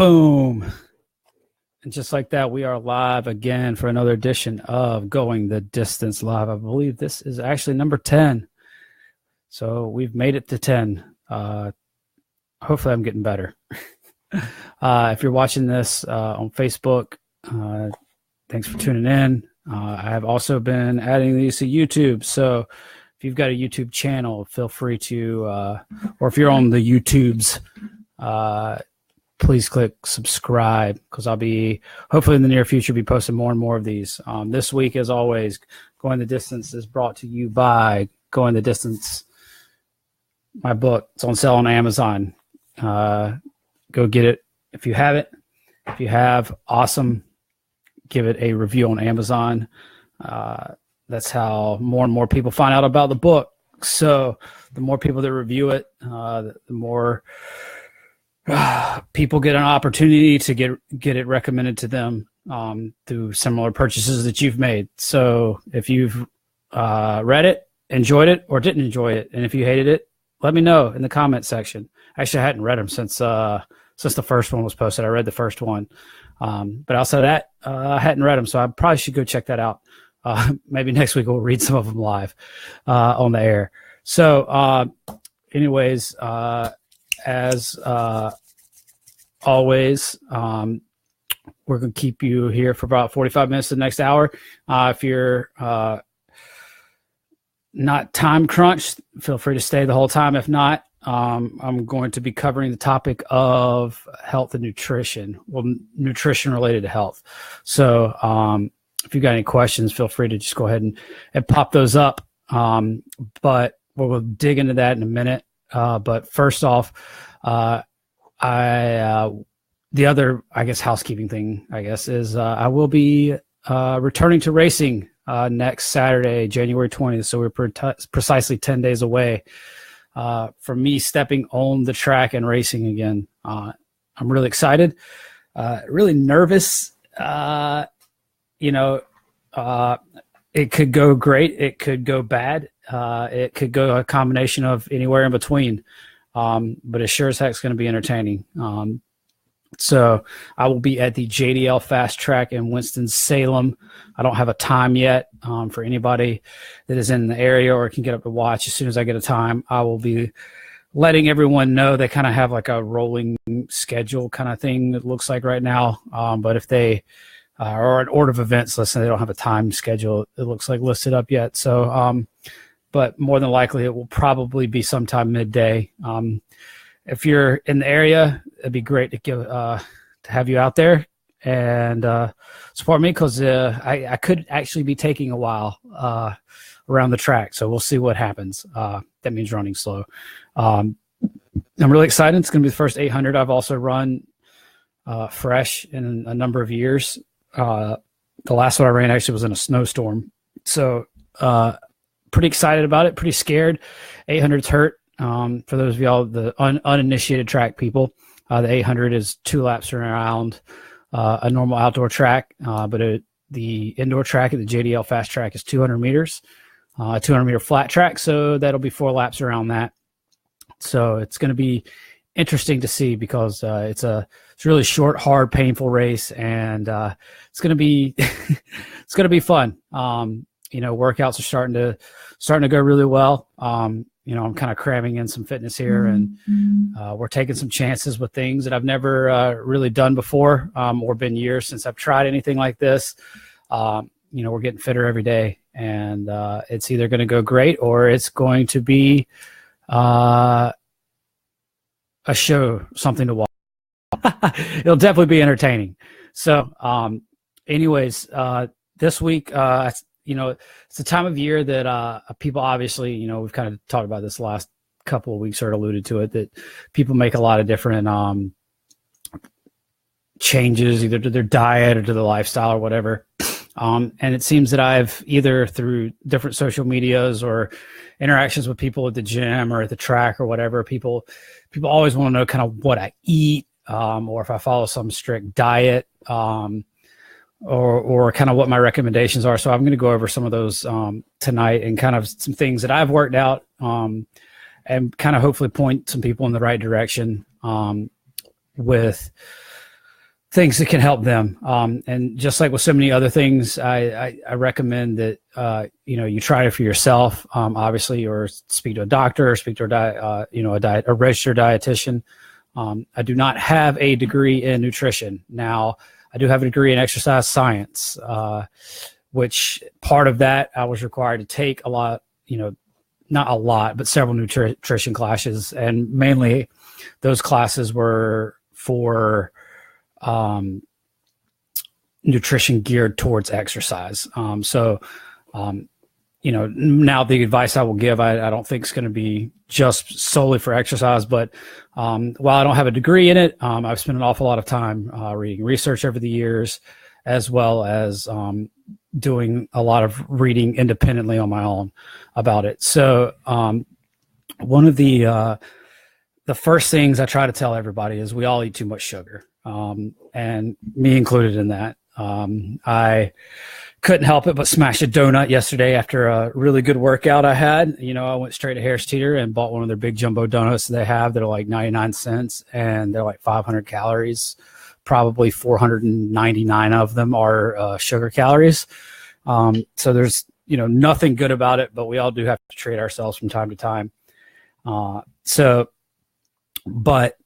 Boom. And just like that, we are live again for another edition of Going the Distance Live. I believe this is actually number 10. So we've made it to 10. Hopefully I'm getting better. If you're watching this on Facebook, thanks for tuning in. I have also been adding these to YouTube. So if you've got a YouTube channel, feel free to, or if you're on the YouTubes, please click subscribe, because I'll be, hopefully in the near future, be posting more and more of these. This week, as always, Going the Distance is brought to you by Going the Distance, my book. It's on sale on Amazon. Go get it if you haven't. If you have, awesome. Give it a review on Amazon. That's how more and more people find out about the book. So the more people that review it, the more people get an opportunity to get it recommended to them through similar purchases that you've made. So if you've read it, enjoyed it, or didn't enjoy it, and if you hated it, let me know in the comment section. Actually, I hadn't read them since the first one was posted. I read the first one, but outside of that, I hadn't read them, so I probably should go check that out. Maybe next week we'll read some of them live on the air. So anyways, as always, we're going to keep you here for about 45 minutes the next hour. If you're not time crunched, feel free to stay the whole time. If not, I'm going to be covering the topic of health and nutrition, well, nutrition related to health. So if you've got any questions, feel free to just go ahead and pop those up. But we'll dig into that in a minute. But first off, the other, I guess, housekeeping thing, I guess, is I will be returning to racing next Saturday, January 20th. So we're precisely 10 days away from me stepping on the track and racing again. I'm really excited, really nervous. It could go great. It could go bad. It could go a combination of anywhere in between. But it sure as heck is going to be entertaining. So I will be at the JDL Fast Track in Winston-Salem. I don't have a time yet for anybody that is in the area or can get up to watch. As soon as I get a time, I will be letting everyone know. They kind of have like a rolling schedule kind of thing, it looks like right now. But if they or an order of events listed, they don't have a time schedule, it looks like, listed up yet. So but more than likely it will probably be sometime midday. If you're in the area, it'd be great to have you out there and support me, because I could actually be taking a while around the track. So we'll see what happens. That means running slow. I'm really excited. It's going to be the first 800 I've also run fresh in a number of years. The last one I ran actually was in a snowstorm. So pretty excited about it, pretty scared. 800's hurt. For those of y'all, the uninitiated track people, the 800 is 2 laps around a normal outdoor track, but the indoor track at the JDL Fast Track is 200 meters, a 200-meter flat track, so that'll be 4 laps around that. So it's going to be interesting to see, because it's a really short, hard, painful race, and it's going to be it's going to be fun. Workouts are starting to go really well. I'm kind of cramming in some fitness here, and we're taking some chances with things that I've never really done before, or been years since I've tried anything like this. We're getting fitter every day, and it's either going to go great or it's going to be a show, something to watch. It'll definitely be entertaining. So anyways, this week, it's the time of year that people obviously, we've kind of talked about this the last couple of weeks, or alluded to it, that people make a lot of different changes, either to their diet or to the lifestyle or whatever. And it seems that I've, either through different social medias or interactions with people at the gym or at the track or whatever, people always want to know kind of what I eat, or if I follow some strict diet, or kind of what my recommendations are. So I'm going to go over some of those tonight, and kind of some things that I've worked out, and kind of hopefully point some people in the right direction with things that can help them. And just like with so many other things, I recommend that, you try it for yourself, obviously, or speak to a doctor or speak to a registered dietitian. I do not have a degree in nutrition. Now, I do have a degree in exercise science, which part of that I was required to take a lot, not a lot, but several nutrition classes. And mainly those classes were for nutrition geared towards exercise. Now the advice I will give, I don't think it's going to be just solely for exercise, but while I don't have a degree in it, I've spent an awful lot of time reading research over the years, as well as doing a lot of reading independently on my own about it. So one of the first things I try to tell everybody is we all eat too much sugar, and me included in that. I couldn't help it but smash a donut yesterday after a really good workout I had. I went straight to Harris Teeter and bought one of their big jumbo donuts they have that are like 99 cents, and they're like 500 calories. Probably 499 of them are sugar calories. So there's, nothing good about it, but we all do have to treat ourselves from time to time. But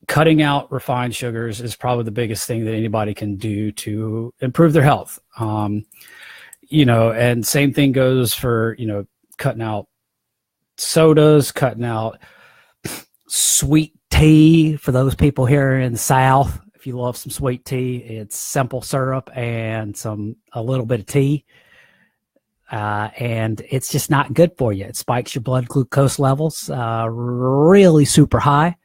cutting out refined sugars is probably the biggest thing that anybody can do to improve their health. And same thing goes for, cutting out sodas, cutting out sweet tea for those people here in the South. If you love some sweet tea, it's simple syrup and a little bit of tea. And it's just not good for you. It spikes your blood glucose levels, really super high.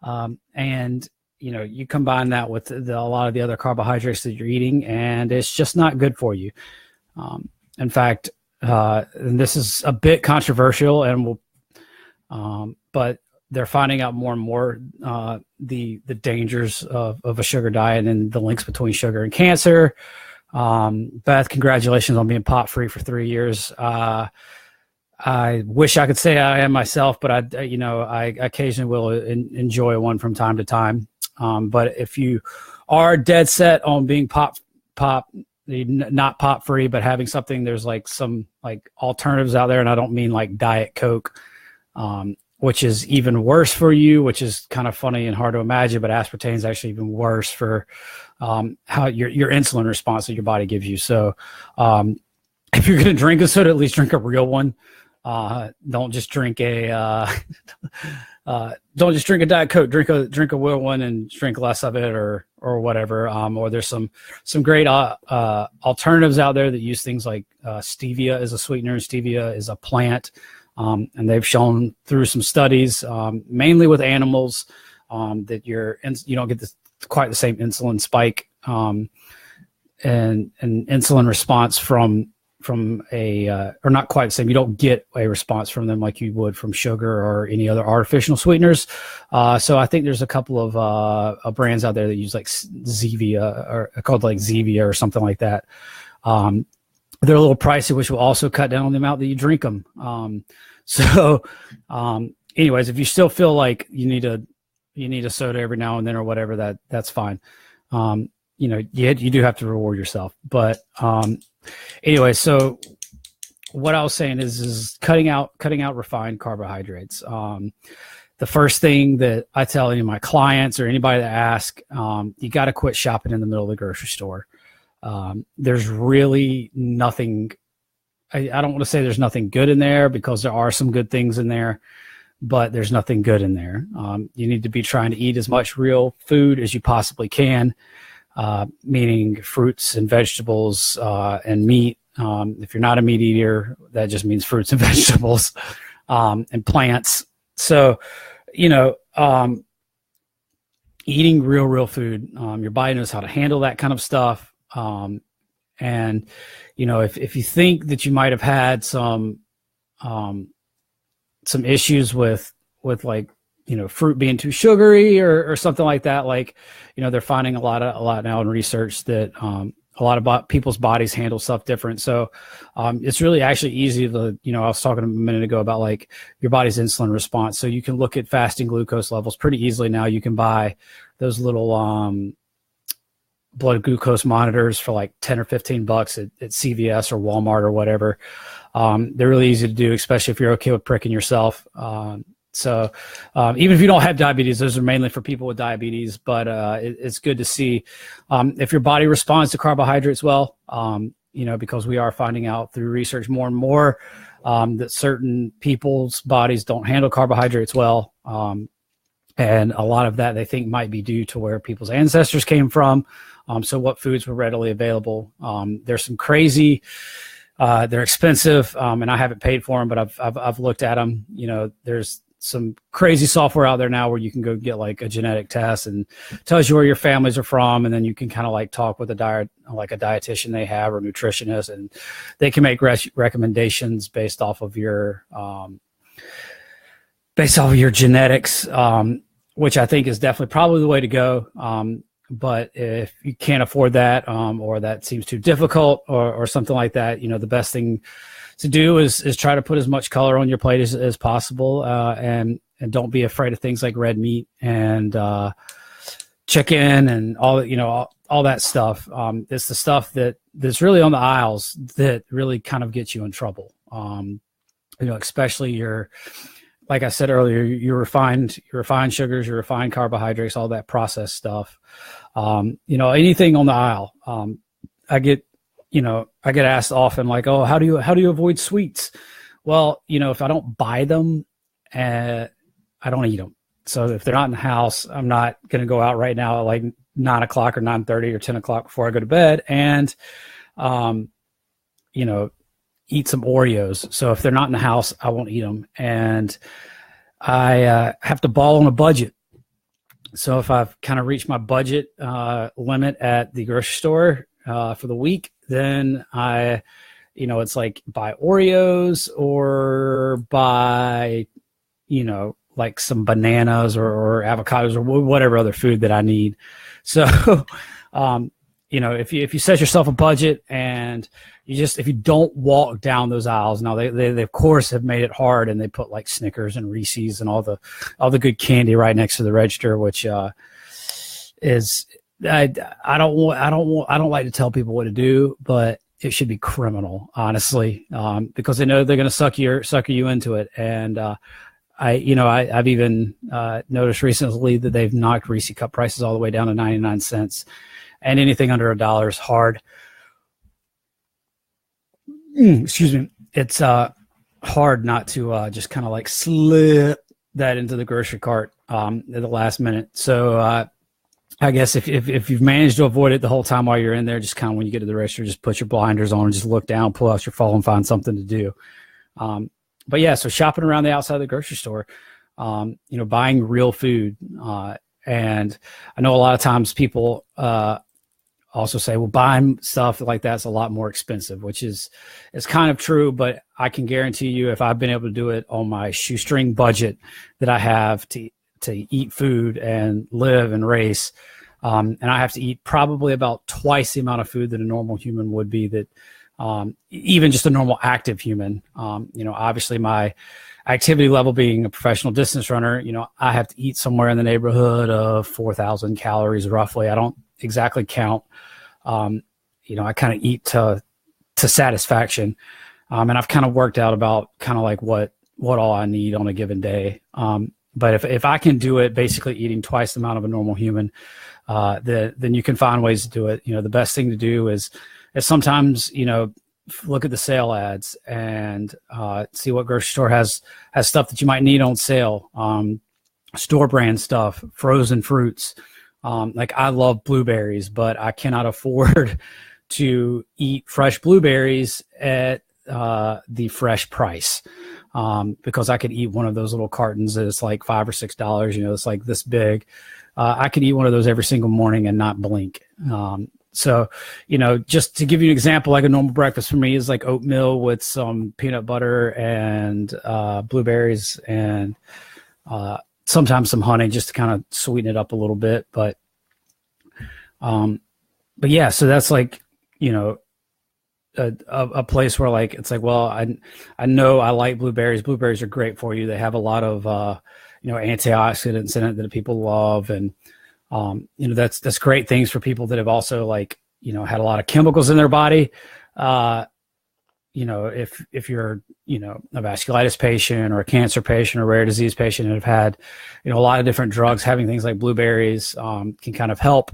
And you combine that with a lot of the other carbohydrates that you're eating, and it's just not good for you. In fact, and this is a bit controversial, but they're finding out more and more the dangers of a sugar diet and the links between sugar and cancer. Beth, congratulations on being pot free for 3 years. I wish I could say I am myself, but I occasionally will enjoy one from time to time. But if you are dead set on being not pot free, but having something, there's like some like alternatives out there. And I don't mean like Diet Coke, which is even worse for you, which is kind of funny and hard to imagine, but aspartame is actually even worse for how your insulin response that your body gives you. So if you're going to drink a soda, at least drink a real one. Don't just drink a Diet Coke. Drink a real one and drink less of it, or whatever. Or there's some great alternatives out there that use things like stevia as a sweetener. Stevia is a plant. And they've shown through some studies, mainly with animals, that you don't get quite the same insulin spike and insulin response from or not quite the same. You don't get a response from them like you would from sugar or any other artificial sweeteners. So I think there's a couple of brands out there that use like Zevia or called like Zevia or something like that. They're a little pricey, which will also cut down on the amount that you drink them. Anyways, if you still feel like you need a soda every now and then or whatever, that's fine. You do have to reward yourself. But anyway, so what I was saying is cutting out refined carbohydrates. The first thing that I tell any of my clients or anybody that asks, you got to quit shopping in the middle of the grocery store. There's really nothing. I don't want to say there's nothing good in there, because there are some good things in there, but there's nothing good in there. You need to be trying to eat as much real food as you possibly can, meaning fruits and vegetables and meat. If you're not a meat eater, that just means fruits and vegetables and plants. So, eating real food, your body knows how to handle that kind of stuff. And if you think that you might have had some issues with like, fruit being too sugary or something like that, like, they're finding a lot now in research that a lot of people's bodies handle stuff different. So it's really actually easy to, I was talking a minute ago about like your body's insulin response. So you can look at fasting glucose levels pretty easily now. You can buy those little blood glucose monitors for like 10 or 15 bucks at CVS or Walmart or whatever. They're really easy to do, especially if you're okay with pricking yourself. So even if you don't have diabetes, those are mainly for people with diabetes, but it's good to see if your body responds to carbohydrates well, because we are finding out through research more and more that certain people's bodies don't handle carbohydrates well. And a lot of that they think might be due to where people's ancestors came from. So what foods were readily available. There's some crazy, they're expensive, and I haven't paid for them, but I've looked at them. There's some crazy software out there now where you can go get like a genetic test and tells you where your families are from. And then you can kind of like talk with a dietitian they have or nutritionist, and they can make recommendations based off of your genetics, which I think is definitely probably the way to go. But if you can't afford that, or that seems too difficult or something like that, the best thing to do is try to put as much color on your plate as possible, and don't be afraid of things like red meat and chicken and all that stuff. It's the stuff that's really on the aisles that really kind of gets you in trouble. Especially like I said earlier, your refined sugars, your refined carbohydrates, all that processed stuff. Anything on the aisle. I get asked often like, oh, how do you avoid sweets? Well, if I don't buy them, I don't eat them. So if they're not in the house, I'm not going to go out right now at like 9 o'clock or 9:30 or 10 o'clock before I go to bed and, eat some Oreos. So if they're not in the house, I won't eat them. And I have to ball on a budget. So if I've kind of reached my budget limit at the grocery store for the week, then it's like buy Oreos or buy, like some bananas or avocados or whatever other food that I need. So, if you set yourself a budget and if you don't walk down those aisles, now they of course have made it hard, and they put like Snickers and Reese's and all the good candy right next to the register, which is I don't like to tell people what to do, but it should be criminal, honestly, because they know they're going to sucker you into it. And I've even noticed recently that they've knocked Reese Cup prices all the way down to 99 cents, and anything under $1 is hard. Excuse me. It's hard not to just kind of like slip that into the grocery cart at the last minute. So I guess if you've managed to avoid it the whole time while you're in there, just kind of when you get to the register, just put your blinders on and just look down, pull out your phone, and find something to do. But yeah, so shopping around the outside of the grocery store, buying real food. And I know a lot of times people also say, well, buying stuff like that's a lot more expensive, which is kind of true, but I can guarantee you if I've been able to do it on my shoestring budget that I have to eat food and live and race, and I have to eat probably about twice the amount of food that a normal human would be, that even just a normal active human. Obviously my activity level being a professional distance runner, I have to eat somewhere in the neighborhood of 4,000 calories roughly. I don't exactly count. I kind of eat to satisfaction. And I've kind of worked out about kind of like what all I need on a given day. But if I can do it, basically eating twice the amount of a normal human, then you can find ways to do it. The best thing to do is sometimes, look at the sale ads and see what grocery store has stuff that you might need on sale. Store brand stuff, frozen fruits. Like I love blueberries, but I cannot afford to eat fresh blueberries at the fresh price, because I could eat one of those little cartons that's like $5 or $6. It's like this big. I could eat one of those every single morning and not blink. So, just to give you an example, like a normal breakfast for me is like oatmeal with some peanut butter and blueberries and sometimes some honey just to kind of sweeten it up a little bit. But yeah, so that's like, a place where like, it's like, well, I know I like blueberries. Blueberries are great for you. They have a lot of, antioxidants in it that people love. And That's great things for people that have also like, had a lot of chemicals in their body. If you're, a vasculitis patient or a cancer patient or rare disease patient and have had, a lot of different drugs, having things like blueberries can kind of help.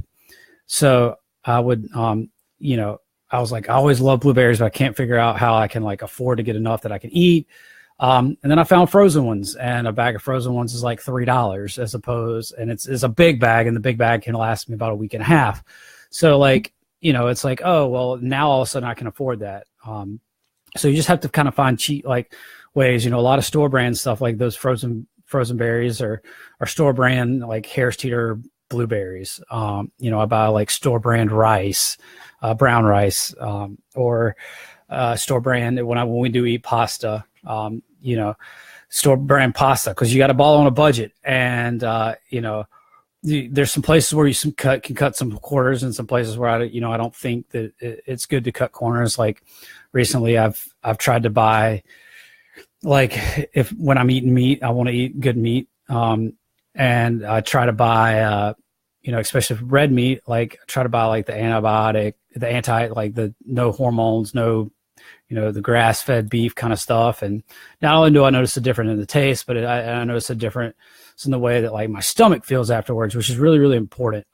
So I would, I was like, I always love blueberries, but I can't figure out how I can like afford to get enough that I can eat. And then I found frozen ones, and a bag of frozen ones is like $3 and it's a big bag, and the big bag can last me about a week and a half. So like, it's like, oh, well, now all of a sudden I can afford that. So you just have to kind of find cheap like ways, a lot of store brand stuff like those frozen berries or store brand like Harris Teeter blueberries. I buy like store brand rice, brown rice, or store brand when we do eat pasta, store brand pasta, because you got to ball on a budget. And there's some places where you can cut some corners, and some places where I don't think that it's good to cut corners. Like recently, I've tried to buy, like, when I'm eating meat, I want to eat good meat, and I try to buy, especially red meat, like try to buy like the no hormones, no, the grass-fed beef kind of stuff. And not only do I notice a difference in the taste, but I notice a difference in the way that like my stomach feels afterwards, which is really, really important.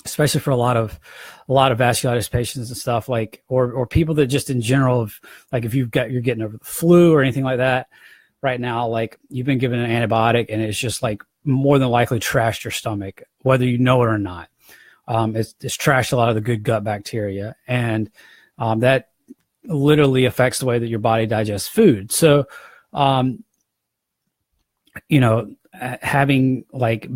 Especially for a lot of vasculitis patients and stuff, like, or people that just in general, like if you're getting over the flu or anything like that right now, like you've been given an antibiotic and it's just like more than likely trashed your stomach, whether you know it or not. It's trashed a lot of the good gut bacteria, and that literally affects the way that your body digests food. So, having like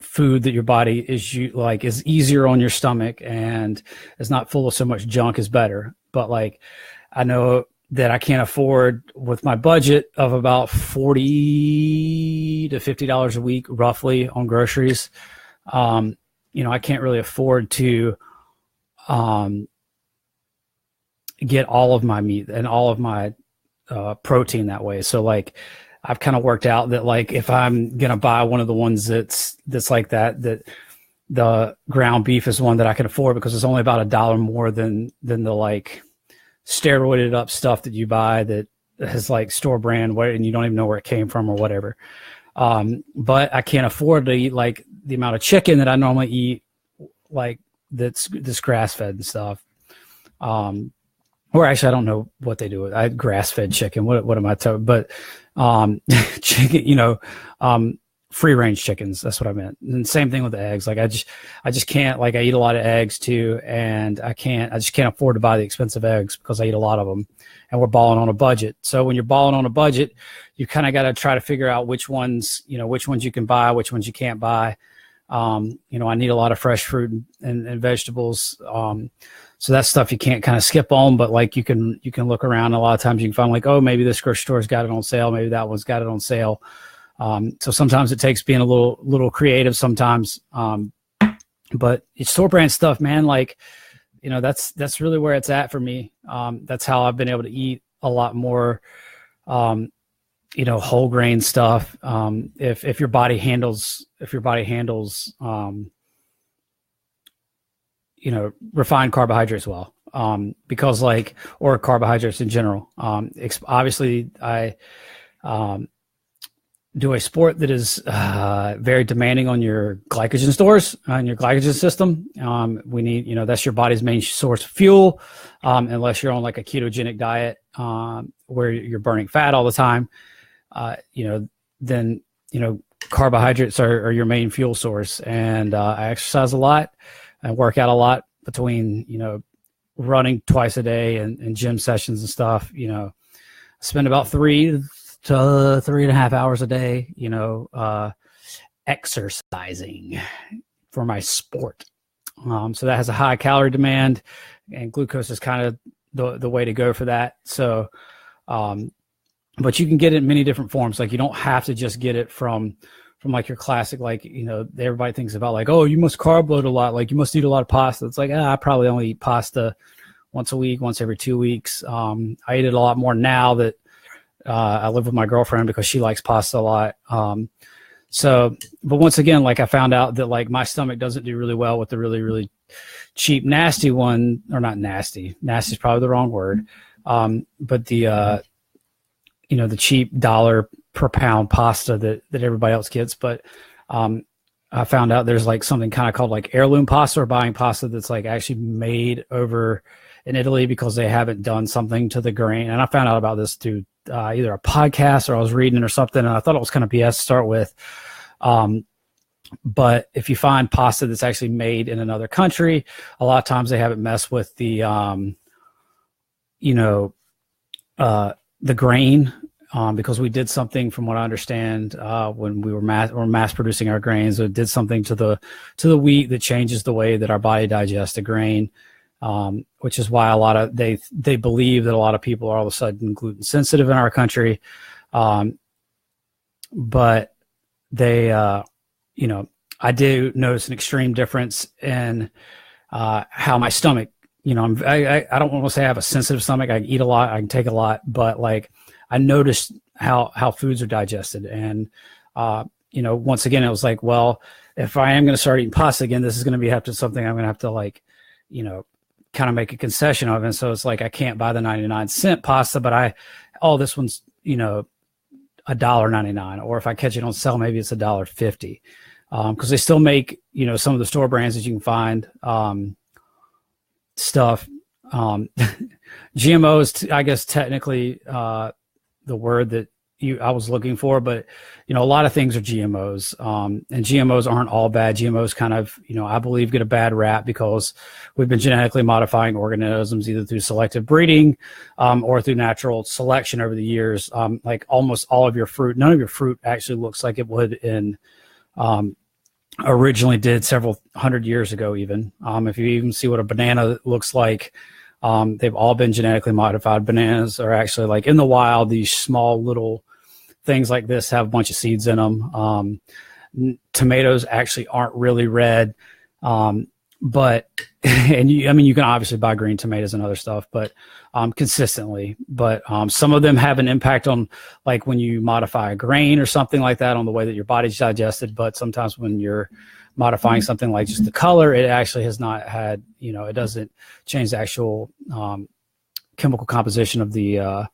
food that your body is easier on your stomach and is not full of so much junk is better. But like, I know that I can't afford, with my budget of about $40 to $50 a week, roughly, on groceries. I can't really afford to get all of my meat and all of my protein that way. So like, I've kind of worked out that like if I'm gonna buy one of the ones that's like that the ground beef is one that I can afford, because it's only about $1 more than the like steroided up stuff that you buy that has like store brand, and you don't even know where it came from or whatever. But I can't afford to eat like the amount of chicken that I normally eat, like that's grass fed and stuff. Or actually, I don't know what they do with grass-fed chicken. What am I talking? But chicken, free range chickens. That's what I meant. And same thing with the eggs. Like I just can't. Like I eat a lot of eggs too, and I just can't afford to buy the expensive eggs because I eat a lot of them, and we're balling on a budget. So when you're balling on a budget, you kind of got to try to figure out which ones you can buy, which ones you can't buy. I need a lot of fresh fruit and vegetables. So that's stuff you can't kind of skip on, but like you can look around. A lot of times you can find like, oh, maybe this grocery store's got it on sale. Maybe that one's got it on sale. So sometimes it takes being a little creative sometimes. But it's store brand stuff, man. Like, that's really where it's at for me. That's how I've been able to eat a lot more, whole grain stuff. If your body handles, refined carbohydrates well, because like, or carbohydrates in general. Obviously I do a sport that is very demanding on your glycogen stores, on your glycogen system. We need, that's your body's main source of fuel, unless you're on like a ketogenic diet where you're burning fat all the time. Then carbohydrates are your main fuel source. And I exercise a lot. I work out a lot between, running twice a day and gym sessions and stuff. I spend about 3 to 3.5 hours a day, exercising for my sport. So that has a high calorie demand, and glucose is kind of the way to go for that. So, but you can get it in many different forms. Like you don't have to just get it from like your classic, like, everybody thinks about like, oh, you must carb load a lot. Like you must eat a lot of pasta. It's like, I probably only eat pasta once a week, once every 2 weeks. I eat it a lot more now that I live with my girlfriend because she likes pasta a lot. So, but once again, like I found out that like my stomach doesn't do really well with the really, really cheap, nasty one, or not nasty. Nasty is probably the wrong word. But the, the cheap dollar per pound pasta that everybody else gets. But, I found out there's like something kind of called like heirloom pasta, or buying pasta that's like actually made over in Italy because they haven't done something to the grain. And I found out about this through either a podcast or I was reading or something, and I thought it was kind of BS to start with. But if you find pasta that's actually made in another country, a lot of times they haven't messed with the, the grain. Because we did something, from what I understand, when we were mass producing our grains, it did something to the wheat that changes the way that our body digests the grain, which is why they believe that a lot of people are all of a sudden gluten sensitive in our country. But they, I do notice an extreme difference in how my stomach, I don't want to say I have a sensitive stomach. I can eat a lot, I can take a lot, but like, I noticed how foods are digested. And, once again, it was like, well, if I am going to start eating pasta again, this is going to be something I'm going to have to like, kind of make a concession of. And so it's like, I can't buy the 99-cent pasta, but this one's, $1.99. Or if I catch it on sale, maybe it's $1.50. Cause they still make, some of the store brands that you can find, stuff. GMOs, I guess technically, the word that I was looking for, but a lot of things are GMOs, and GMOs aren't all bad. GMOs kind of, I believe, get a bad rap because we've been genetically modifying organisms either through selective breeding, or through natural selection over the years. Like almost all of your fruit, none of your fruit actually looks like it would originally did several hundred years ago. Even, if you even see what a banana looks like, they've all been genetically modified. Bananas are actually, like, in the wild, these small little things like this have a bunch of seeds in them. Tomatoes actually aren't really red. But, you can obviously buy green tomatoes and other stuff, but, consistently, but, some of them have an impact on, like, when you modify a grain or something like that, on the way that your body's digested. But sometimes when you're modifying something like just the color, it actually has not had, it doesn't change the actual, chemical composition of the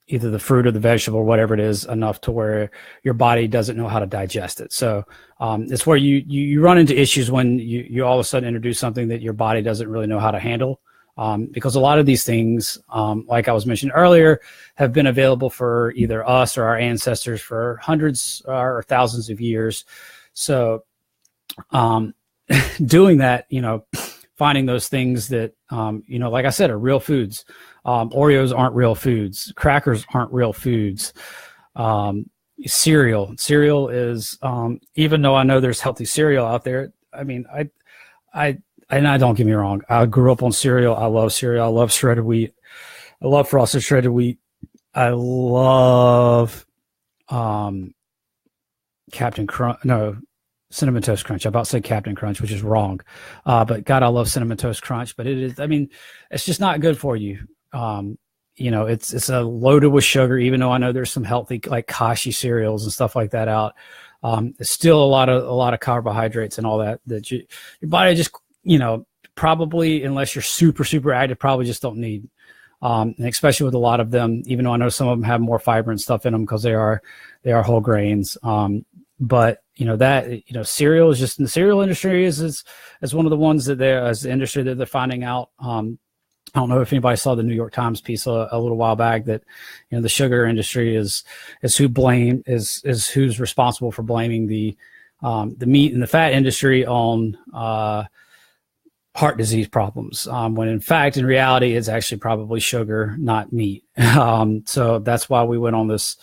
either the fruit or the vegetable or whatever it is, enough to where your body doesn't know how to digest it. So, it's where you run into issues when you all of a sudden introduce something that your body doesn't really know how to handle. Because a lot of these things, like I was mentioning earlier, have been available for either us or our ancestors for hundreds or thousands of years. So, doing that, finding those things that, like I said, are real foods. Oreos aren't real foods. Crackers aren't real foods. Cereal is, even though I know there's healthy cereal out there, and don't get me wrong, I grew up on cereal. I love cereal. I love shredded wheat. I love frosted shredded wheat. I love Captain Crunch. No, Cinnamon Toast Crunch. I about to say Captain Crunch, which is wrong. But God, I love Cinnamon Toast Crunch. But it is, it's just not good for you. It's loaded with sugar, even though I know there's some healthy, like Kashi cereals and stuff like that out. It's still a lot of carbohydrates and all that your body just, probably, unless you're super, super active, probably just don't need. And especially with a lot of them, even though I know some of them have more fiber and stuff in them because they are whole grains. But cereal is just, in the cereal industry is one of the ones that as the industry that they're finding out. I don't know if anybody saw the New York Times piece a little while back that, the sugar industry is who's responsible for blaming the meat and the fat industry on heart disease problems. When in fact, in reality, it's actually probably sugar, not meat. So that's why we went on this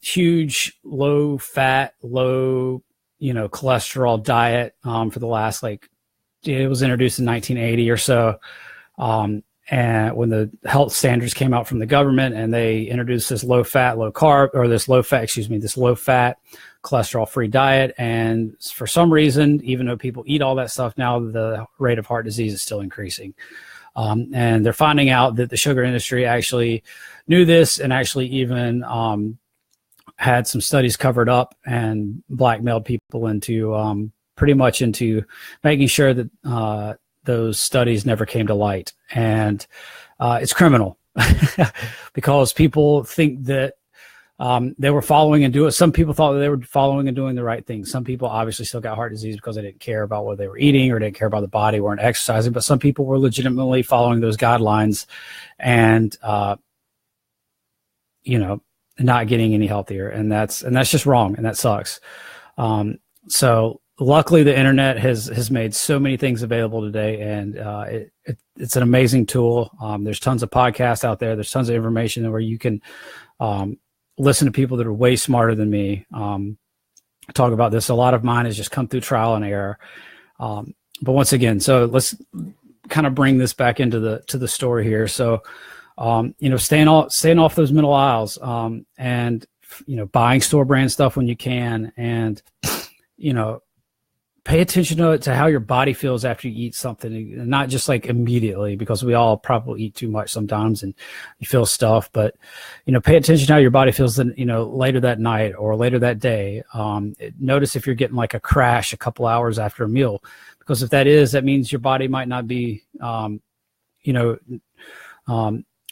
huge low fat, low, cholesterol diet for the last, it was introduced in 1980 or so. And when the health standards came out from the government and they introduced this low fat, this low fat cholesterol free diet. And for some reason, even though people eat all that stuff now, the rate of heart disease is still increasing. And they're finding out that the sugar industry actually knew this and actually even, had some studies covered up and blackmailed people into pretty much into making sure that those studies never came to light. And it's criminal because people think that they were following and doing. Some people thought that they were following and doing the right thing. Some people obviously still got heart disease because they didn't care about what they were eating or didn't care about the body, weren't exercising. But some people were legitimately following those guidelines and, not getting any healthier. And that's just wrong. And that sucks. So luckily the internet has made so many things available today, and it's an amazing tool. There's tons of podcasts out there. There's tons of information where you can, listen to people that are way smarter than me talk about this. A lot of mine has just come through trial and error. But once again, so let's kind of bring this back into the story here. So, staying off those middle aisles, and, buying store brand stuff when you can, and, pay attention to how your body feels after you eat something, and not just like immediately, because we all probably eat too much sometimes and you feel stuff, but, pay attention to how your body feels, later that night or later that day. Notice if you're getting like a crash a couple hours after a meal, because if that means your body might not be,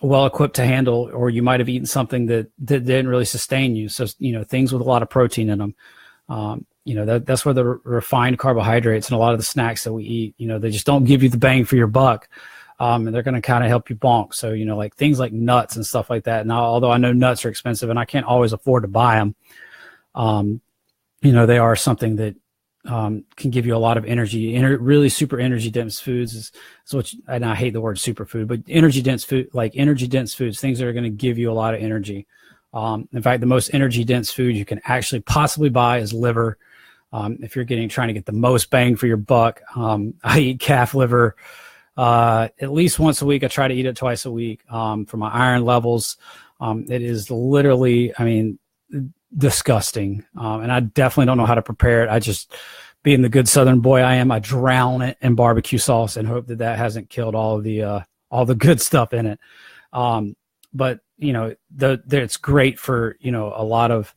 well equipped to handle, or you might have eaten something that didn't really sustain you. So, things with a lot of protein in them. That's where the refined carbohydrates and a lot of the snacks that we eat, they just don't give you the bang for your buck. And they're going to kind of help you bonk. So, like things like nuts and stuff like that. Now, although I know nuts are expensive and I can't always afford to buy them, they are something that can give you a lot of energy. Really super energy dense foods is what, and I hate the word superfood, but energy dense foods, things that are going to give you a lot of energy. In fact, the most energy dense food you can actually possibly buy is liver. If you're trying to get the most bang for your buck, I eat calf liver at least once a week. I try to eat it twice a week for my iron levels. It is literally, disgusting. And I definitely don't know how to prepare it. I just, being the good Southern boy I am, I drown it in barbecue sauce and hope that hasn't killed all the good stuff in it. But it's great for, a lot of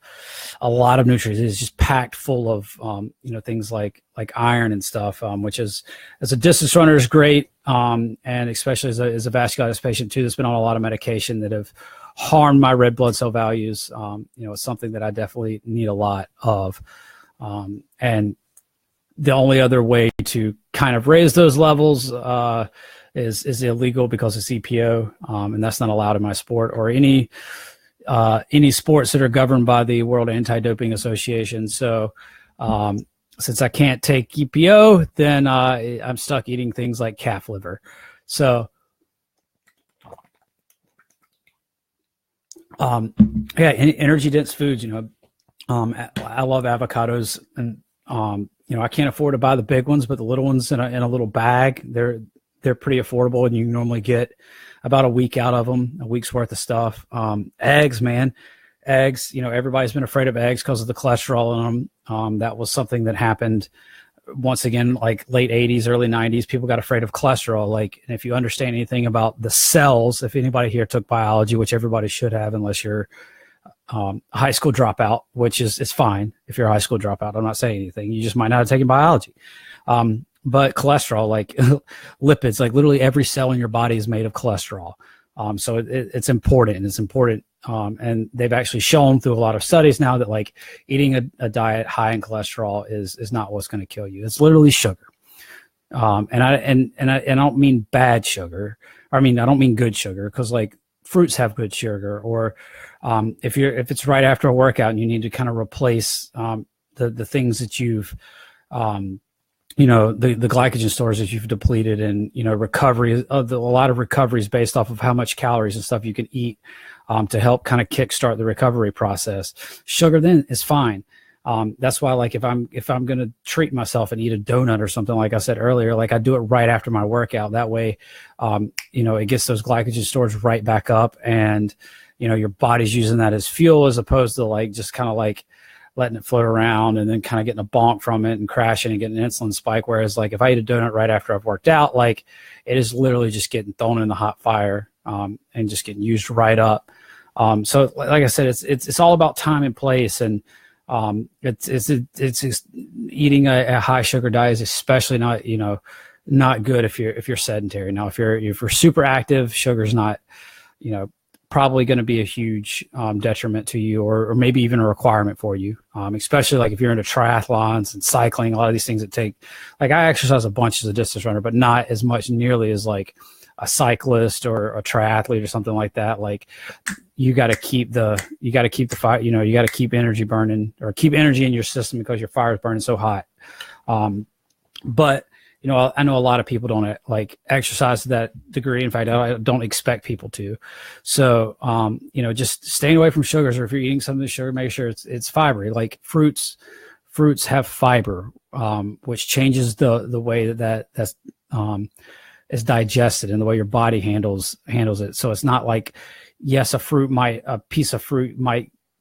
nutrients. It's just packed full of, things like iron and stuff, which is, as a distance runner, is great. And especially as a vasculitis patient too, that's been on a lot of medication that have harmed my red blood cell values. It's something that I definitely need a lot of. And the only other way to kind of raise those levels, is illegal because it's EPO, and that's not allowed in my sport or any sports that are governed by the World Anti-Doping Association. So since I can't take EPO, then I'm stuck eating things like calf liver. So energy dense foods. I love avocados, and I can't afford to buy the big ones, but the little ones in a little bag, they're pretty affordable, and you can normally get about a week out of them, a week's worth of stuff. Eggs, man. Eggs, everybody's been afraid of eggs because of the cholesterol in them. That was something that happened once again, like late 80s, early 90s. People got afraid of cholesterol. And if you understand anything about the cells, if anybody here took biology, which everybody should have, unless you're a high school dropout, which is fine if you're a high school dropout. I'm not saying anything. You just might not have taken biology. But cholesterol, like lipids, like literally every cell in your body is made of cholesterol. So it's important, and it's important. And they've actually shown through a lot of studies now that like eating a diet high in cholesterol is not what's going to kill you. It's literally sugar. And I don't mean bad sugar. I don't mean good sugar, because like fruits have good sugar, or if it's right after a workout and you need to kind of replace the things that you've the glycogen stores that you've depleted, and, recovery a lot of recoveries based off of how much calories and stuff you can eat, to help kind of kickstart the recovery process. Sugar then is fine. That's why, like, if I'm going to treat myself and eat a donut or something, like I said earlier, like I do it right after my workout. That way, it gets those glycogen stores right back up, and, your body's using that as fuel, as opposed to like, just kind of like letting it float around and then kind of getting a bonk from it and crashing and getting an insulin spike. Whereas like if I eat a donut right after I've worked out, like it is literally just getting thrown in the hot fire, and just getting used right up. So like I said, it's all about time and place, and it's just eating a high sugar diet is especially not, not good if you're sedentary. Now, if you're super active, sugar's not, probably going to be a huge detriment to you, or maybe even a requirement for you, especially like if you're into triathlons and cycling. A lot of these things that take, like, I exercise a bunch as a distance runner, but not as much nearly as like a cyclist or a triathlete or something like that. Like, you got to keep the fire, you got to keep energy burning, or keep energy in your system, because your fire is burning so hot. But I know a lot of people don't like exercise to that degree. In fact, I don't expect people to. So, just staying away from sugars, or if you're eating something with sugar, make sure it's fibery. Like fruits have fiber, which changes the way that's is digested, and the way your body handles it. So it's not like, yes, a piece of fruit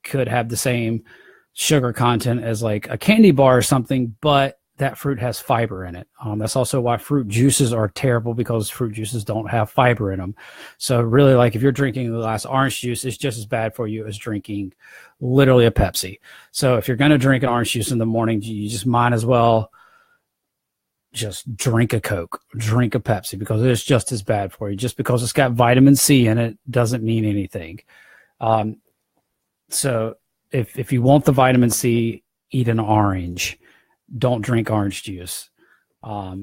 could have the same sugar content as like a candy bar or something, but that fruit has fiber in it. That's also why fruit juices are terrible, because fruit juices don't have fiber in them. So really, like, if you're drinking a glass of orange juice, it's just as bad for you as drinking literally a Pepsi. So if you're going to drink an orange juice in the morning, you just might as well just drink a Coke, drink a Pepsi, because it's just as bad for you. Just because it's got vitamin C in it doesn't mean anything. So if you want the vitamin C, eat an orange. Don't drink orange juice. I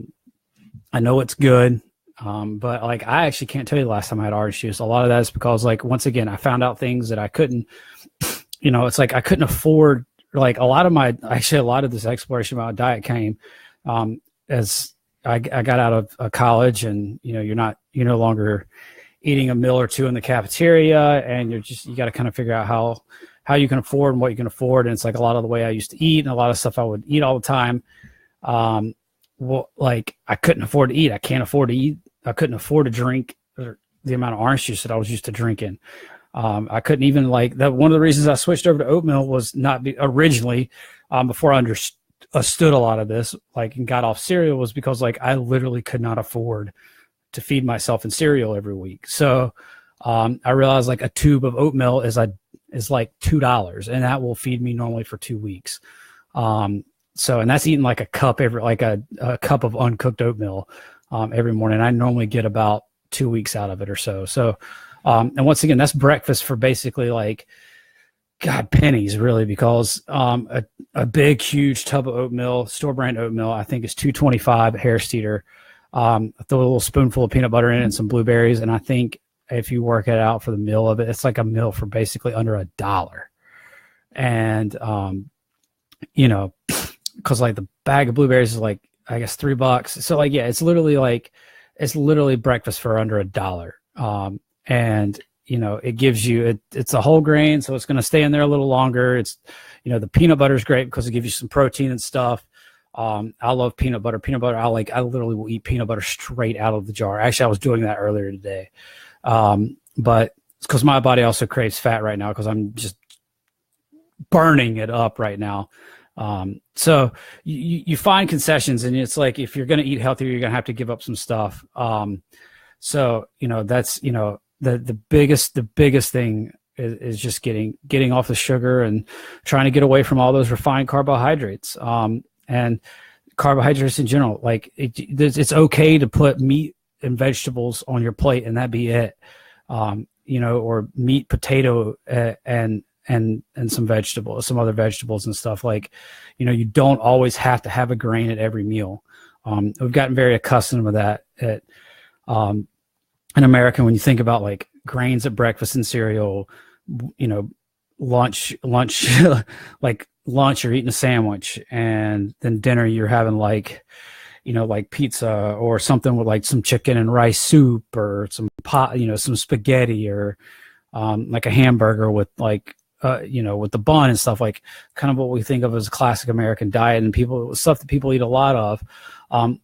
know it's good, but like, I actually can't tell you the last time I had orange juice. A lot of that is because, like, once again, I found out things that I couldn't, it's like I couldn't afford, like, a lot of this exploration about diet came as I got out of college, and you're no longer eating a meal or two in the cafeteria, and you got to kind of figure out how you can afford and what you can afford. And it's like a lot of the way I used to eat, and a lot of stuff I would eat all the time. Like, I couldn't afford to eat. I can't afford to eat. I couldn't afford to drink the amount of orange juice that I was used to drinking. I couldn't even, like, that. One of the reasons I switched over to oatmeal was originally, before I understood a lot of this, like, and got off cereal, was because, like, I literally could not afford to feed myself in cereal every week. So I realized, like, a tube of oatmeal is like $2, and that will feed me normally for 2 weeks. And that's eating like a cup a cup of uncooked oatmeal every morning. I normally get about 2 weeks out of it or so. So, and once again, that's breakfast for basically, like, pennies, really, because a big, huge tub of oatmeal, store brand oatmeal, I think is $2.25 at Harris Teeter. Throw a little spoonful of peanut butter in it and some blueberries, and I think if you work it out for the meal of it, it's like a meal for basically under $1. And because, like, the bag of blueberries is, like, I guess $3. So, like, yeah, it's literally breakfast for under $1. And it gives you, it's a whole grain, so it's going to stay in there a little longer. It's, the peanut butter is great because it gives you some protein and stuff. I love peanut butter. I literally will eat peanut butter straight out of the jar. Actually, I was doing that earlier today. But it's because my body also craves fat right now, because I'm just burning it up right now. So you find concessions, and it's like, if you're going to eat healthier, you're going to have to give up some stuff. So, that's, the biggest thing is just getting off the sugar and trying to get away from all those refined carbohydrates. And carbohydrates in general, like, it's okay to put meat and vegetables on your plate, and that be it. Or meat, potato, and some other vegetables and stuff. Like, you don't always have to have a grain at every meal. We've gotten very accustomed to that in America. When you think about, like, grains at breakfast and cereal, lunch, like lunch, you're eating a sandwich, and then dinner, you're having like pizza or something with, like, some chicken and rice soup, or some some spaghetti, or like a hamburger with, like, with the bun and stuff, like, kind of what we think of as a classic American diet, and stuff that people eat a lot of,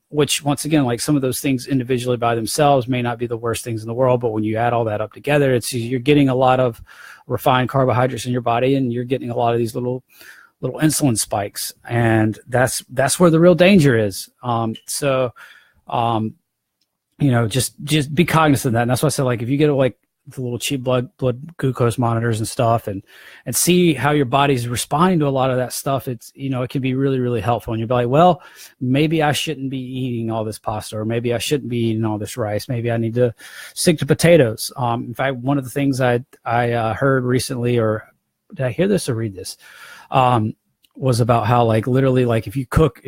which, once again, like, some of those things individually by themselves may not be the worst things in the world, but when you add all that up together, you're getting a lot of refined carbohydrates in your body, and you're getting a lot of these little insulin spikes, and that's where the real danger is. Just be cognizant of that. And that's why I said, like, if you get, like, the little cheap blood glucose monitors and stuff, and see how your body's responding to a lot of that stuff. It's, it can be really, really helpful. And you'll be like, well, maybe I shouldn't be eating all this pasta, or maybe I shouldn't be eating all this rice. Maybe I need to stick to potatoes. In fact, one of the things I heard recently, or did I hear this or read this? Was about how, like, literally, like, if you cook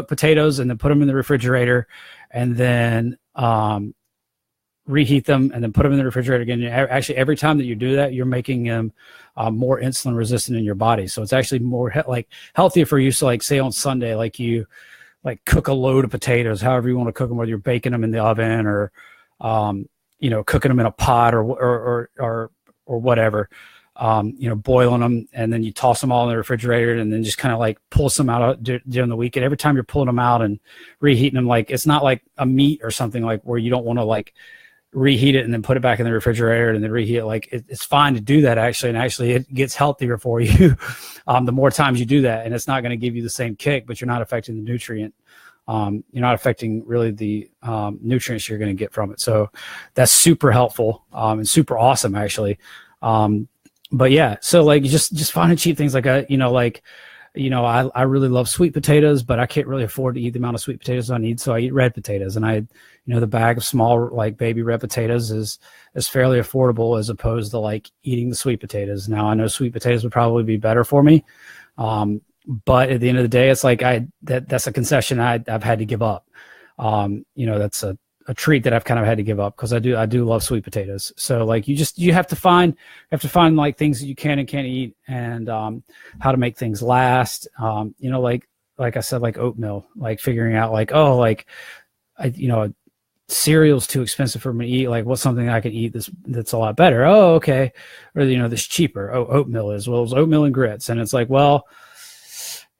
potatoes and then put them in the refrigerator and then reheat them and then put them in the refrigerator again, actually every time that you do that, you're making them more insulin resistant in your body. So it's actually more healthier for you. So, like, say on Sunday, like, you like cook a load of potatoes, however you want to cook them, whether you're baking them in the oven or cooking them in a pot or whatever. Boiling them, and then you toss them all in the refrigerator, and then just kind of like pull some out during the week. And every time you're pulling them out and reheating them, like, it's not like a meat or something, like, where you don't want to like reheat it and then put it back in the refrigerator and then reheat it. Like, it's fine to do that, actually. And actually it gets healthier for you the more times you do that. And it's not going to give you the same kick, but you're not affecting the nutrient. You're not affecting really the nutrients you're going to get from it. So that's super helpful and super awesome, actually. But yeah, so like just finding cheap things like I really love sweet potatoes, but I can't really afford to eat the amount of sweet potatoes I need. So I eat red potatoes, and the bag of small, like, baby red potatoes is fairly affordable as opposed to like eating the sweet potatoes. Now, I know sweet potatoes would probably be better for me. But at the end of the day, it's like that's a concession I've had to give up. That's a treat that I've kind of had to give up, because I do love sweet potatoes. So like you have to find like things that you can and can't eat, and how to make things last. Like I said, like oatmeal, like figuring out like, oh, like cereal's too expensive for me to eat. Like, what's something I can eat that's a lot better? Oh, okay. Or this cheaper. Oh, oatmeal is, well, it's oatmeal and grits. And it's like, well,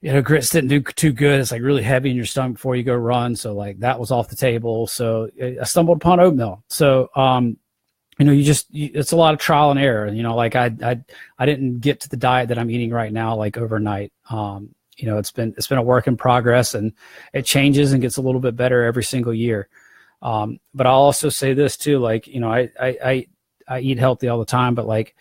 grits didn't do too good. It's like really heavy in your stomach before you go run. So like that was off the table. So I stumbled upon oatmeal. So, it's a lot of trial and error. Like I didn't get to the diet that I'm eating right now, like overnight. It's been a work in progress, and it changes and gets a little bit better every single year. But I'll also say this too, like, I eat healthy all the time, but like,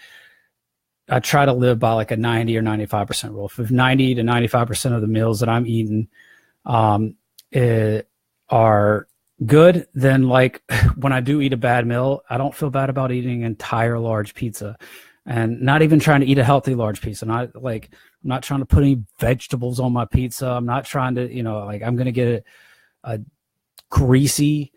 I try to live by like a 90 or 95% rule. If 90 to 95% of the meals that I'm eating are good, then like when I do eat a bad meal, I don't feel bad about eating an entire large pizza, and not even trying to eat a healthy large pizza. I'm not trying to put any vegetables on my pizza. I'm not trying to, I'm going to get a greasy,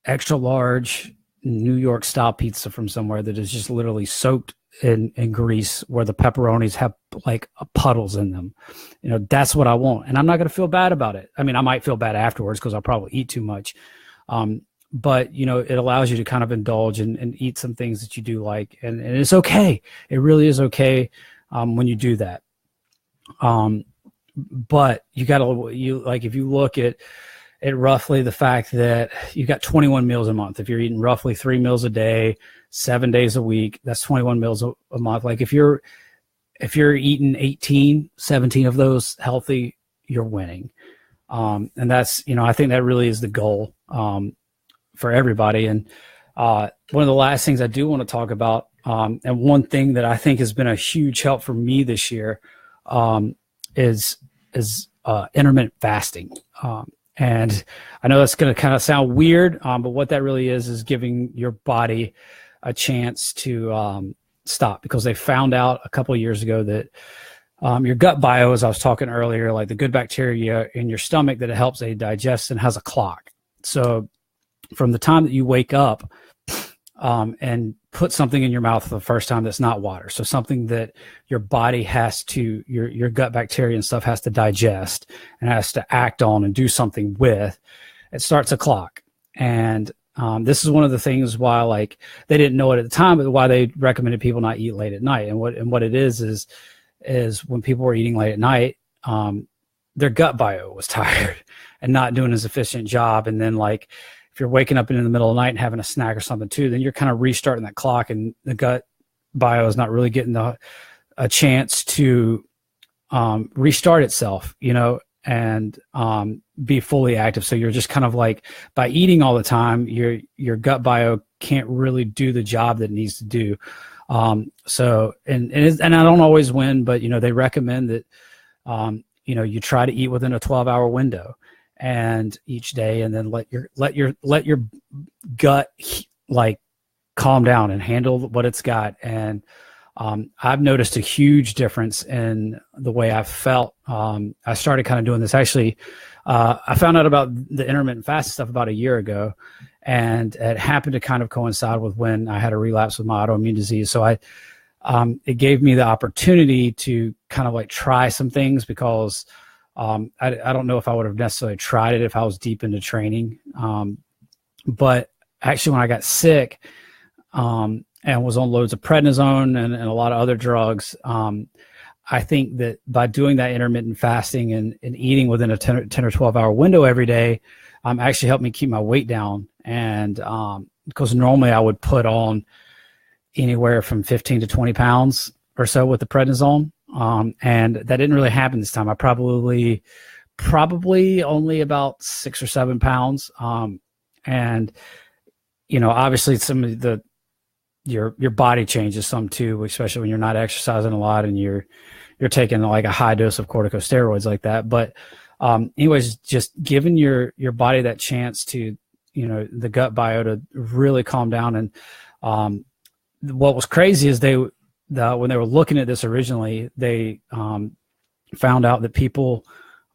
extra large New York style pizza from somewhere that is just literally soaked in grease, where the pepperonis have like puddles in them. That's what I want, and I'm not going to feel bad about it. I mean, I might feel bad afterwards because I'll probably eat too much, but it allows you to kind of indulge and eat some things that you do like, and it's okay. It really is okay when you do that. But if you look at roughly the fact that you got 21 meals a month, if you're eating roughly 3 meals a day, 7 days a week, that's 21 meals a month. Like if you're eating 17 of those healthy, you're winning. And that's, I think that really is the goal for everybody. And one of the last things I do want to talk about, and one thing that I think has been a huge help for me this year, is intermittent fasting. And I know that's going to kind of sound weird, but what that really is giving your body a chance to stop, because they found out a couple of years ago that your gut bio, as I was talking earlier, like the good bacteria in your stomach, that it helps aid digestion, has a clock. So from the time that you wake up and put something in your mouth for the first time that's not water, so something that your body has to, your gut bacteria and stuff has to digest and has to act on and do something with, it starts a clock. And this is one of the things why, like, they didn't know it at the time, but why they recommended people not eat late at night. And what it is when people were eating late at night, their gut bio was tired and not doing as efficient job. And then, like, if you're waking up in the middle of the night and having a snack or something too, then you're kind of restarting that clock, and the gut bio is not really getting a chance to restart itself, and be fully active. So you're just kind of like, by eating all the time, your gut bio can't really do the job that it needs to do. So and I don't always win, but they recommend that you try to eat within a 12-hour window and each day, and then let your gut like calm down and handle what it's got. And I've noticed a huge difference in the way I felt. I started kind of doing this. Actually, I found out about the intermittent fasting stuff about a year ago, and it happened to kind of coincide with when I had a relapse with my autoimmune disease. So it gave me the opportunity to kind of like try some things, because I don't know if I would have necessarily tried it if I was deep into training. But actually, when I got sick, and was on loads of prednisone and a lot of other drugs, I think that by doing that intermittent fasting and eating within a 10 or 12-hour window every day, actually helped me keep my weight down. And because normally I would put on anywhere from 15 to 20 pounds or so with the prednisone, and that didn't really happen this time. I probably only about 6 or 7 pounds. And obviously some of your body changes some too, especially when you're not exercising a lot and you're taking like a high dose of corticosteroids like that. But anyways, just giving your body that chance to, the gut bio to really calm down. And what was crazy is when they were looking at this originally, they found out that people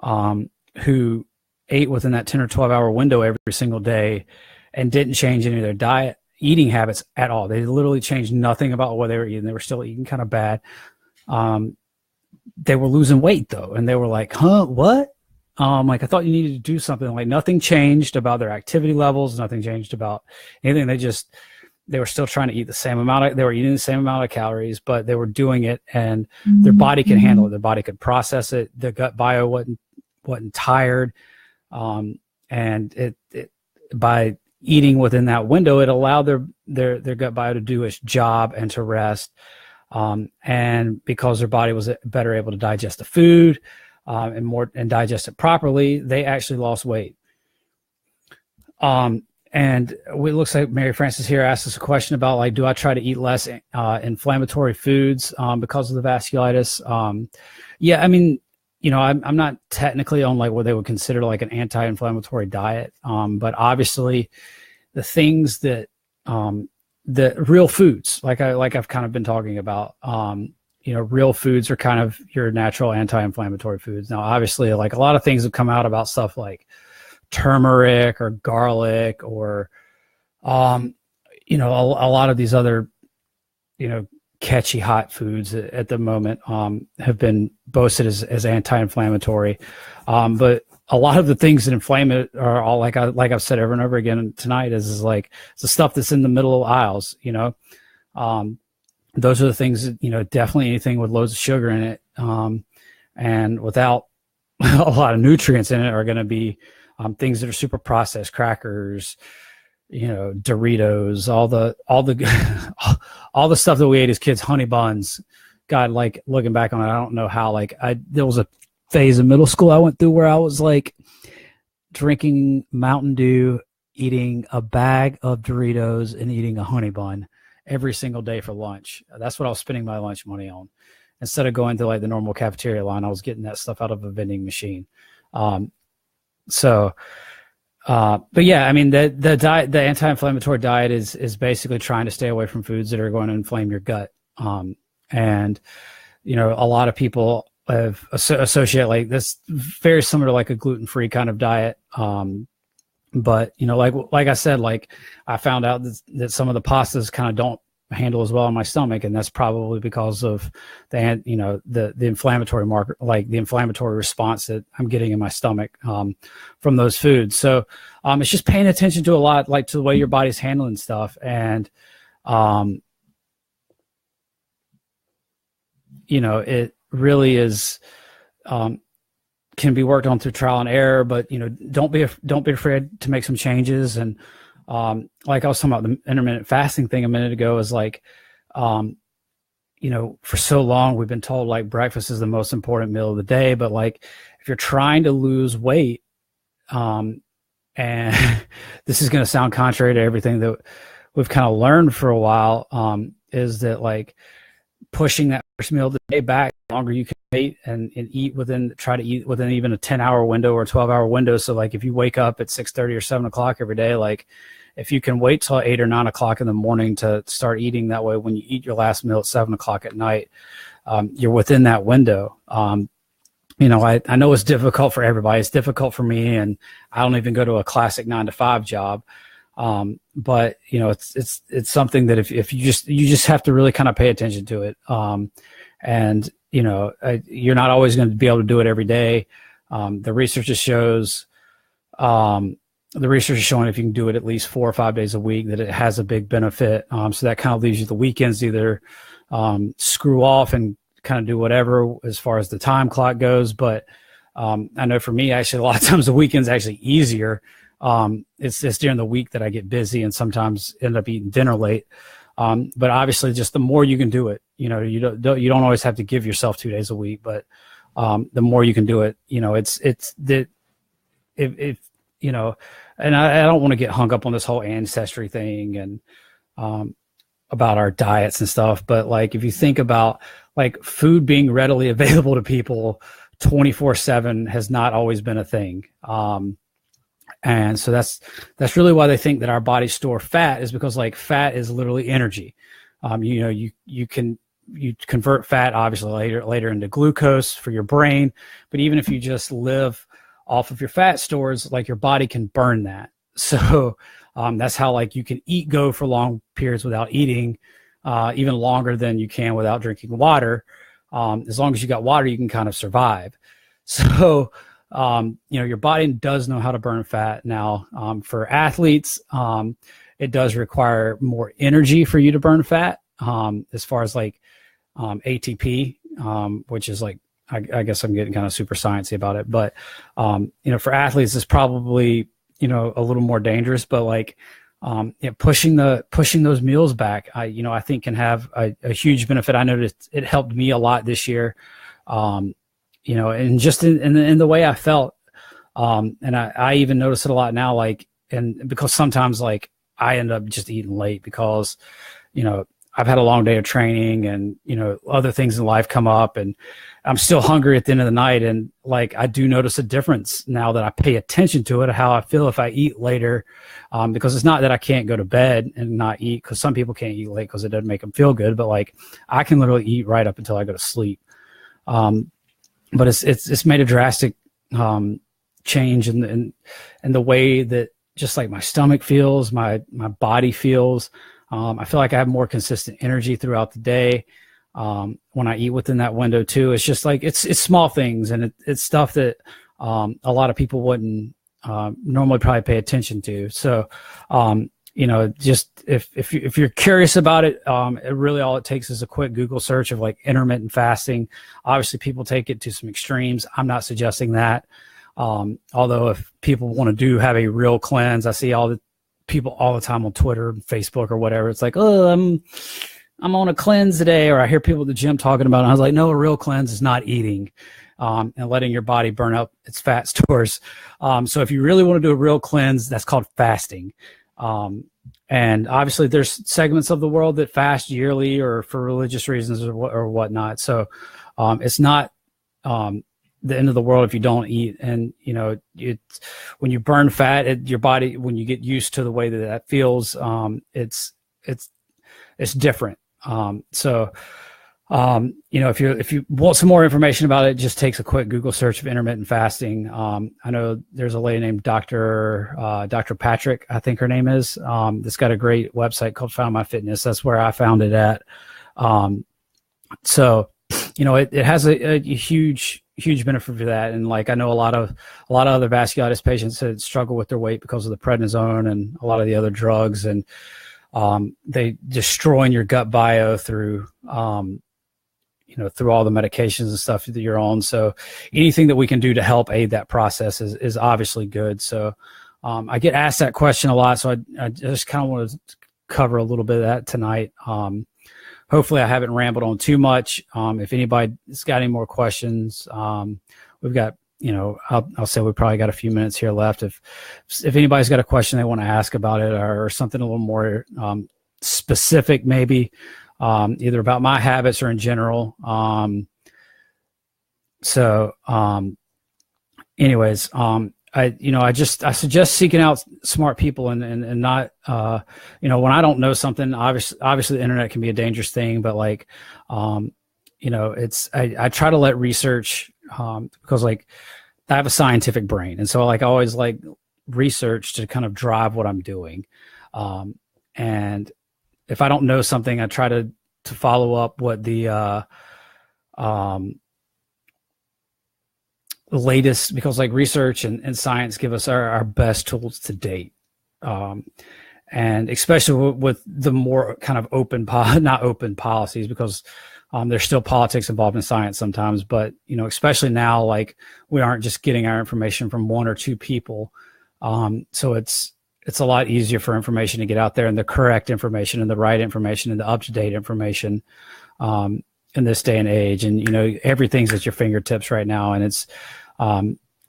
who ate within that 10 or 12-hour window every single day and didn't change any of their eating habits at all. They literally changed nothing about what they were eating. They were still eating kind of bad. They were losing weight though. And they were like, huh, what? Like, I thought you needed to do something. Like, nothing changed about their activity levels. Nothing changed about anything. They were still trying to eat the same amount. They were eating the same amount of calories, but they were doing it, and their body could handle it. Their body could process it. Their gut bio wasn't tired. And it by eating within that window, it allowed their gut bio to do its job and to rest. And because their body was better able to digest the food, and digest it properly, they actually lost weight. And it looks like Mary Frances here asked us a question about, like, do I try to eat less inflammatory foods because of the vasculitis? Yeah, I mean, I'm not technically on like what they would consider like an anti-inflammatory diet, but obviously the things that the real foods, like I've kind of been talking about, real foods are kind of your natural anti-inflammatory foods. Now, obviously, like, a lot of things have come out about stuff like turmeric or garlic or, a lot of these other, catchy hot foods at the moment have been boasted as anti-inflammatory. But a lot of the things that inflame it are all, like I've said over and over again tonight, is like, it's the stuff that's in the middle of aisles, those are the things that, definitely anything with loads of sugar in it, and without a lot of nutrients in it, are going to be things that are super processed, crackers, Doritos, all the stuff that we ate as kids, honey buns. God, like, looking back on it, I don't know how, like, there was a phase in middle school I went through where I was like drinking Mountain Dew, eating a bag of Doritos, and eating a honey bun every single day for lunch. That's what I was spending my lunch money on. Instead of going to like the normal cafeteria line, I was getting that stuff out of a vending machine. But yeah, I mean, the diet, the anti-inflammatory diet is basically trying to stay away from foods that are going to inflame your gut. And a lot of people have associate like this very similar to like a gluten-free kind of diet. But like I said, like, I found out that some of the pastas kind of don't handle as well in my stomach, and that's probably because of the inflammatory marker, like the inflammatory response that I'm getting in my stomach from those foods. So it's just paying attention to a lot, like, to the way your body's handling stuff, and it really is can be worked on through trial and error, but don't be afraid to make some changes. And like I was talking about the intermittent fasting thing a minute ago, is like for so long we've been told like breakfast is the most important meal of the day, but like if you're trying to lose weight, and this is going to sound contrary to everything that we've kind of learned for a while, is that like pushing that first meal of the day back the longer you can wait and try to eat within even a 10-hour window or a 12-hour window. So like if you wake up at 6:30 or 7 o'clock every day, like if you can wait till 8 or 9 o'clock in the morning to start eating, that way when you eat your last meal at 7 o'clock at night, you're within that window. I know it's difficult for everybody. It's difficult for me, and I don't even go to a classic 9-to-5 job. But it's something that if you just have to really kind of pay attention to it. You're not always going to be able to do it every day. The research is showing if you can do it at least 4 or 5 days a week, that it has a big benefit. So that kind of leaves you the weekends to either screw off and kind of do whatever as far as the time clock goes. But I know for me, actually, a lot of times the weekend's actually easier. It's during the week that I get busy and sometimes end up eating dinner late. But obviously, just the more you can do it, you don't always have to give yourself 2 days a week, but the more you can do it, and I don't want to get hung up on this whole ancestry thing and about our diets and stuff. But like, if you think about like food being readily available to people 24/7 has not always been a thing. And so that's really why they think that our bodies store fat, is because like fat is literally energy. You convert fat obviously later into glucose for your brain, but even if you just live off of your fat stores, like your body can burn that. So that's how like you can go for long periods without eating, even longer than you can without drinking water. As long as you got water, you can kind of survive. So your body does know how to burn fat. Now, for athletes, it does require more energy for you to burn fat, as far as like ATP, which is like, I guess I'm getting kind of super sciencey about it. But, for athletes, it's probably, a little more dangerous. But like pushing those meals back, I think can have a huge benefit. I noticed it helped me a lot this year. And just in the way I felt. And I even notice it a lot now, like, and because sometimes like I end up just eating late because, I've had a long day of training and, other things in life come up and I'm still hungry at the end of the night. And like, I do notice a difference now that I pay attention to it, how I feel if I eat later. Because it's not that I can't go to bed and not eat, because some people can't eat late because it doesn't make them feel good. But like, I can literally eat right up until I go to sleep. But it's made a drastic change in the way that just like my stomach feels, my body feels. I feel like I have more consistent energy throughout the day when I eat within that window too. It's just like it's small things, and it's stuff that a lot of people wouldn't normally probably pay attention to. So just if you're curious about it, it really all it takes is a quick Google search of like intermittent fasting. Obviously, people take it to some extremes. I'm not suggesting that. Although if people want to have a real cleanse, I see all the people all the time on Twitter and Facebook or whatever. It's like, oh, I'm on a cleanse today, or I hear people at the gym talking about it. I was like, no, a real cleanse is not eating and letting your body burn up its fat stores. So if you really want to do a real cleanse, that's called fasting. And obviously there's segments of the world that fast yearly or for religious reasons or whatnot. So it's not the end of the world if you don't eat. And when you burn fat, your body, when you get used to the way that feels, it's different. If you want some more information about it, just takes a quick Google search of intermittent fasting. I know there's a lady named Dr. Patrick, I think her name is, that's got a great website called Found My Fitness. That's where I found it at. It has a huge benefit for that. And like, I know a lot of other vasculitis patients that struggle with their weight because of the prednisone and a lot of the other drugs, and they destroying your gut bio through through all the medications and stuff that you're on. So anything that we can do to help aid that process is obviously good. So I get asked that question a lot. So I just kind of want to cover a little bit of that tonight. hopefully I haven't rambled on too much. If anybody's got any more questions, we've got, I'll say we probably got a few minutes here left. If anybody's got a question they want to ask about it, or something a little more specific, maybe either about my habits or in general. Anyways, I suggest seeking out smart people and not, when I don't know something, obviously the internet can be a dangerous thing, but like, I try to let research, because like I have a scientific brain. And so like I always like research to kind of drive what I'm doing. And if I don't know something, I try to follow up what the latest, because like research and science give us our best tools to date. And especially with the more kind of not open policies, because there's still politics involved in science sometimes, but especially now, like we aren't just getting our information from one or two people. So it's a lot easier for information to get out there, and the correct information and the right information and the up-to-date information in this day and age. And, everything's at your fingertips right now. And it's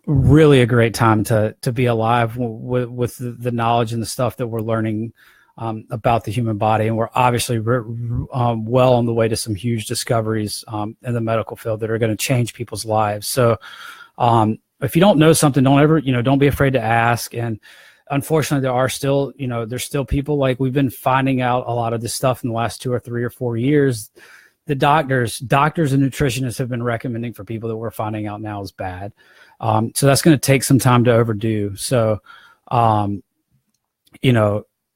really a great time to be alive with the knowledge and the stuff that we're learning about the human body. And we're obviously well on the way to some huge discoveries in the medical field that are going to change people's lives. So if you don't know something, don't be afraid to ask. And unfortunately, there's still people, like we've been finding out a lot of this stuff in the last 2 or 3 or 4 years. The doctors and nutritionists have been recommending for people that we're finding out now is bad. So that's going to take some time to overdo. So,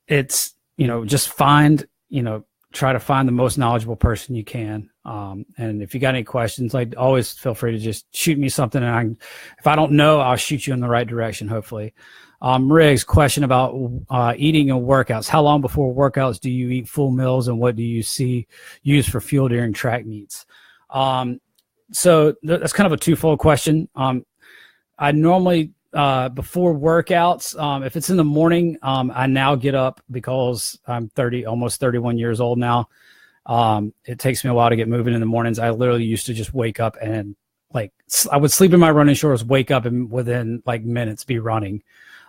it's, just try to find the most knowledgeable person you can. And if you got any questions, like always feel free to just shoot me something. And if I don't know, I'll shoot you in the right direction, hopefully. Riggs, question about eating and workouts. How long before workouts do you eat full meals, and what do you use for fuel during track meets? So that's kind of a twofold question. I normally, before workouts, if it's in the morning, I now get up because I'm almost 31 years old now. It takes me a while to get moving in the mornings. I literally used to just wake up and I would sleep in my running shorts, wake up, and within minutes be running.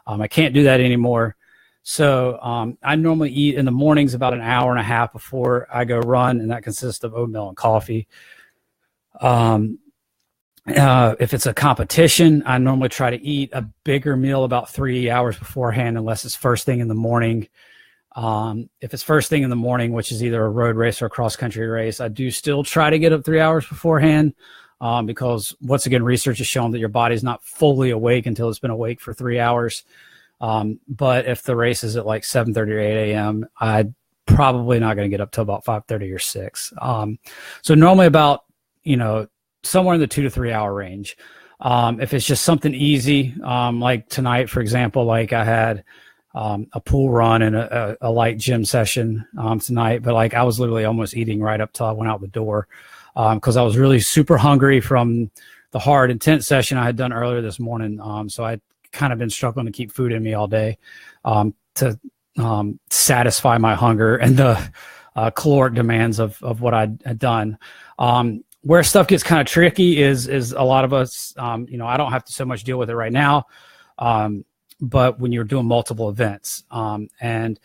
I can't do that anymore. So I normally eat in the mornings about an hour and a half before I go run, and that consists of oatmeal and coffee. If it's a competition, I normally try to eat a bigger meal about 3 hours beforehand, unless it's first thing in the morning. If it's first thing in the morning, which is either a road race or a cross-country race, I do still try to get up 3 hours beforehand. Because once again, research has shown that your body's not fully awake until it's been awake for 3 hours. But if the race is at 7:30 or 8 a.m., I'm probably not going to get up till about 5:30 or 6. So normally about, somewhere in the 2 to 3 hour range. If it's just something easy, like tonight, for example, I had a pool run and a light gym session tonight, but I was literally almost eating right up till I went out the door. Because I was really super hungry from the hard, intense session I had done earlier this morning. So I'd kind of been struggling to keep food in me all day to satisfy my hunger and the caloric demands of what I'd done. Where stuff gets kind of tricky is a lot of us, I don't have to so much deal with it right now, but when you're doing multiple events. And,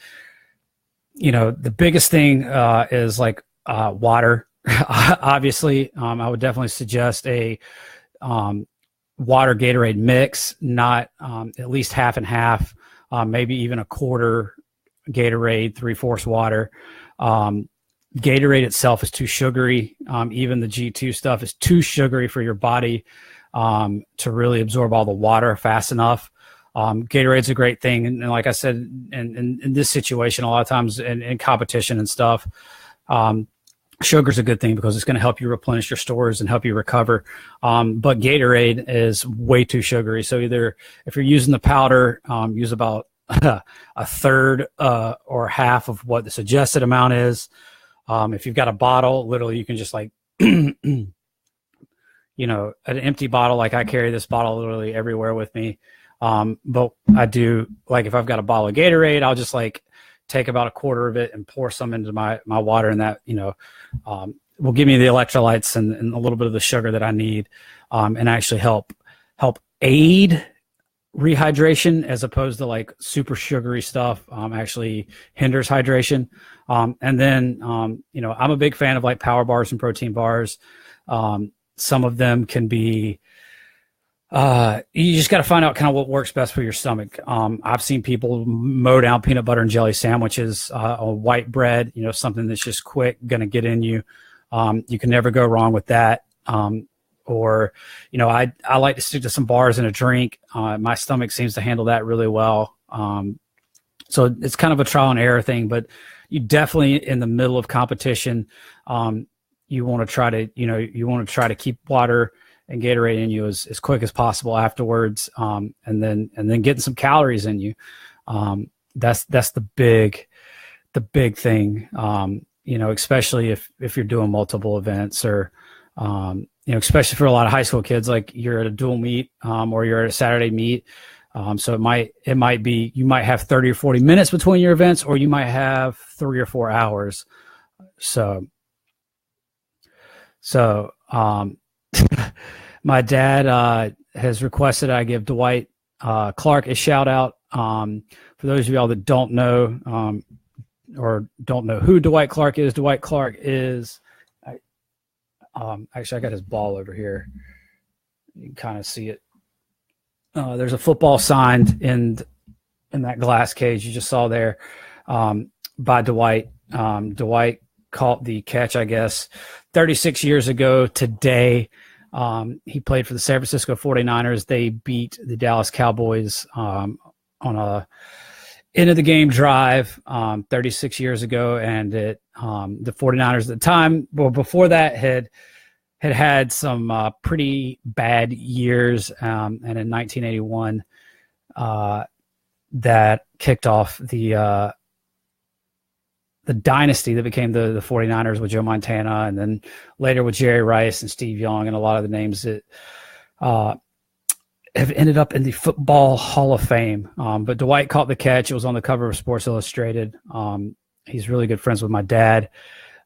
the biggest thing is water. Obviously, I would definitely suggest a water Gatorade mix, not at least half and half, maybe even a quarter Gatorade, 3/4 water. Gatorade itself is too sugary. Even the G2 stuff is too sugary for your body to really absorb all the water fast enough. Gatorade's a great thing, and like I said, in this situation, a lot of times in competition and stuff, sugar's a good thing because it's going to help you replenish your stores and help you recover. But Gatorade is way too sugary. So either if you're using the powder, use about a third or half of what the suggested amount is. If you've got a bottle, literally you can just an empty bottle. I carry this bottle literally everywhere with me. But I do, if I've got a bottle of Gatorade, I'll just take about a quarter of it and pour some into my water, and that, will give me the electrolytes and a little bit of the sugar that I need, and actually help aid rehydration, as opposed to like super sugary stuff. Actually hinders hydration. And then, I'm a big fan of like power bars and protein bars. Some of them can be, you just got to find out kind of what works best for your stomach. I've seen people mow down peanut butter and jelly sandwiches, on white bread, something that's just quick, going to get in you. You can never go wrong with that. Or, I like to stick to some bars and a drink. My stomach seems to handle that really well. So it's kind of a trial and error thing, but you definitely, in the middle of competition, you want to try to keep water and Gatorade in you as quick as possible afterwards. And then getting some calories in you. That's the big thing. Especially if you're doing multiple events, or, especially for a lot of high school kids, like you're at a dual meet, or you're at a Saturday meet. So it might be, you might have 30 or 40 minutes between your events, or you might have 3 or 4 hours. So, my dad, has requested I give Dwight, Clark a shout out. For those of y'all that don't know, or don't know who Dwight Clark is actually, I got his ball over here. You can kind of see it. There's a football signed in that glass cage you just saw there, by Dwight. Dwight caught the catch, I guess, 36 years ago today. He played for the San Francisco 49ers. They beat the Dallas Cowboys on a end of the game drive 36 years ago, and the 49ers at the time, well, before that, had some pretty bad years, and in 1981 that kicked off the dynasty that became the 49ers with Joe Montana, and then later with Jerry Rice and Steve Young, and a lot of the names that have ended up in the Football Hall of Fame. But Dwight caught the catch. It was on the cover of Sports Illustrated. He's really good friends with my dad.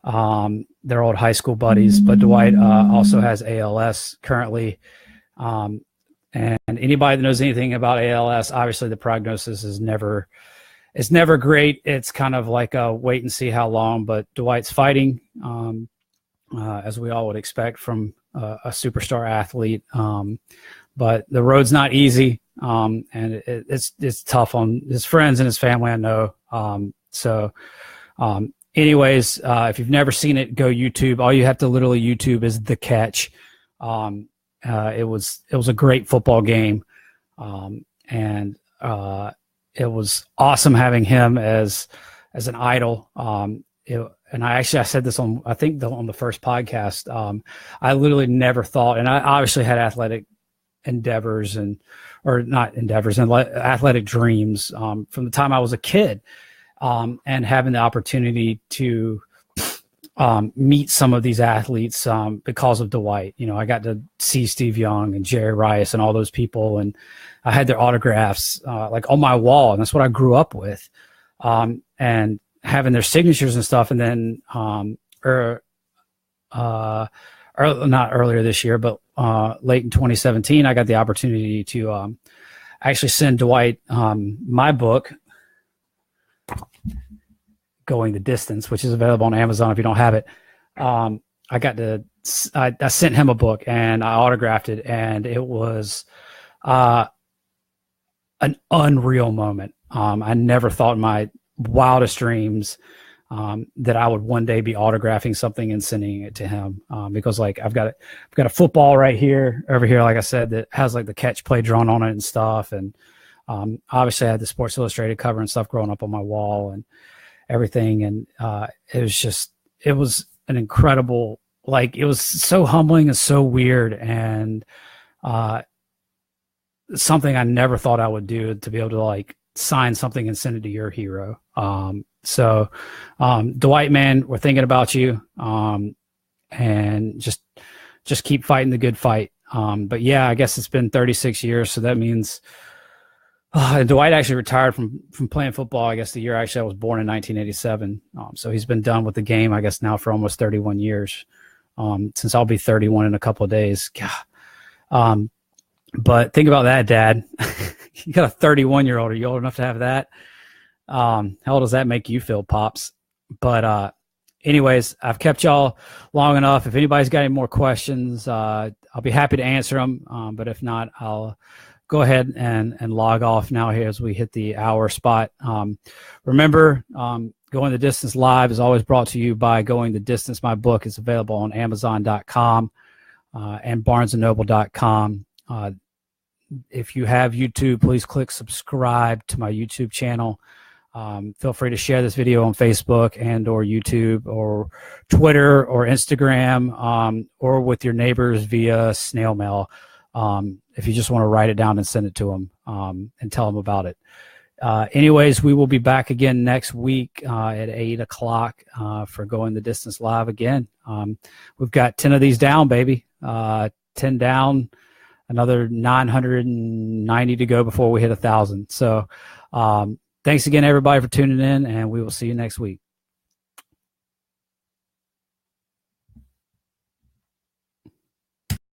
They're old high school buddies, but Dwight also has ALS currently. And anybody that knows anything about ALS, obviously the prognosis is never great. It's kind of like a wait and see how long, but Dwight's fighting, as we all would expect from a superstar athlete. But the road's not easy, and it's tough on his friends and his family, I know. Anyways, if you've never seen it, go YouTube. All you have to literally YouTube is The Catch. It was a great football game, and it was awesome having him as an idol. And I said this on the first podcast. I literally never thought, and I obviously had athletic endeavors and athletic dreams from the time I was a kid, and having the opportunity to meet some of these athletes because of Dwight. I got to see Steve Young and Jerry Rice and all those people, and I had their autographs like on my wall, and that's what I grew up with, and having their signatures and stuff. And then not earlier this year, but late in 2017, I got the opportunity to actually send Dwight my book, Going the Distance, which is available on Amazon if you don't have it. I sent him a book and I autographed it, and it was an unreal moment. I never thought in my wildest dreams that I would one day be autographing something and sending it to him, because like I've got a football right here, over here, like I said, that has like the catch play drawn on it and stuff. And obviously I had the Sports Illustrated cover and stuff growing up on my wall and everything. And it was an incredible, like, it was so humbling and so weird, and something I never thought I would do, to be able to like sign something and send it to your hero. So Dwight, man, we're thinking about you, and just keep fighting the good fight. But yeah, I guess it's been 36 years. So that means And Dwight actually retired from playing football, I guess, the year actually I was born in 1987. So he's been done with the game, I guess, now for almost 31 years, since I'll be 31 in a couple of days. God. But think about that, Dad. You got a 31-year-old. Are you old enough to have that? How does that make you feel, Pops? But anyways, I've kept y'all long enough. If anybody's got any more questions, I'll be happy to answer them. But if not, I'll go ahead and log off now here as we hit the hour spot. Remember, Going the Distance Live is always brought to you by Going the Distance. My book is available on Amazon.com and BarnesandNoble.com. If you have YouTube, please click subscribe to my YouTube channel. Feel free to share this video on Facebook and or YouTube or Twitter or Instagram or with your neighbors via snail mail. If you just want to write it down and send it to them and tell them about it. Anyways, we will be back again next week at 8 o'clock for Going the Distance Live again. We've got 10 of these down, baby. 10 down, another 990 to go before we hit 1,000. So thanks again, everybody, for tuning in, and we will see you next week.